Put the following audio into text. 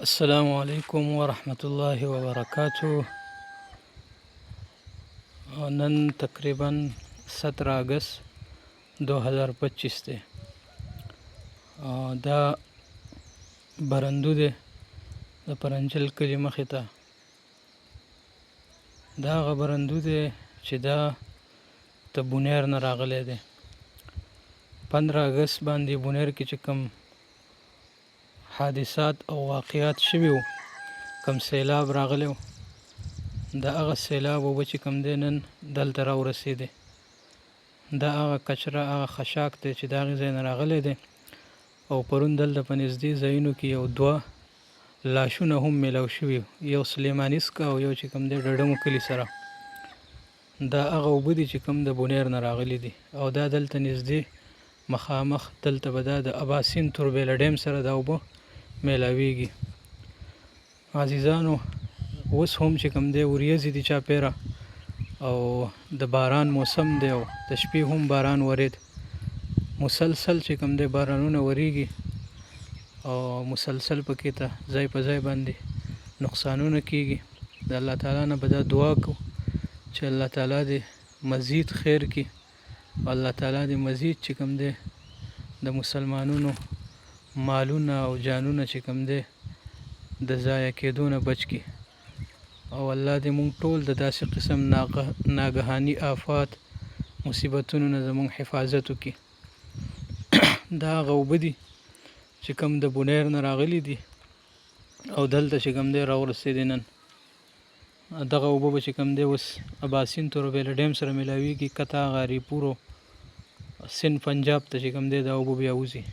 السلام علیکم ورحمت الله وبرکاتہ. نن تقریبا 17 اگست 2025 دی. دا برندو دی د پرنجل کلي مخې ته. دا هغه برندو دی چې دا د بونیر نه راغلی دی. 15 اگست باندې بونیر کې چې کوم حادثات او واقعات شوي وو، کوم سیلاب راغلی و، د هغه سیلاب اوبه چې کوم دی نن دلته راورسېدې. دا هغه کچره، هغه خشاک دی چې د هغې ځای نه راغلی دی. او پرون دلته په نږدې ځایونو کې یو دوه لاشونه هم میلاو شوي، یو سلیماني سکه او یو چې کوم دی ډډمو کلي سره. دا هغه اوبه دي چې کوم د بونیر نه راغلي دي، او دا دلته نږدې مخامخ دلته به دا د اباسین توربیله ډیم سره دا اوبه میلاویږي. عزیزانو، اوس هم چې کوم دی وریځې دي چاپیره، او د باران موسم دی، او د شپې هم باران ورید. مسلسل چې کوم دی بارانونه وریږي، او مسلسل پکې ته ځای په ځای باندې نقصانونه کیږي. د الله تعالی نه به دا دعا کوو چې الله تعالی دې مزید خیر کړي، او الله تعالی دې مزید چې کوم دی د مسلمانانو مالونه او جانونه چې کوم دی د ضایع کېدو نه بچ کړي، او الله دې مونږ ټول د داسې قسم ناګهاني آفات مصیبتونو نه زمونږ حفاظت وکړي. دا هغه اوبه دي چې کوم د بونیر نه راغلي دي او دلته چې کوم دی راورسېدې نن. دغه اوبه به چې کوم دی اوس اباسین توربیله ډیم سره میلاویږي، کته هغه هریپور او سند پنجاب ته چې کوم دی دا اوبه بیا وځي.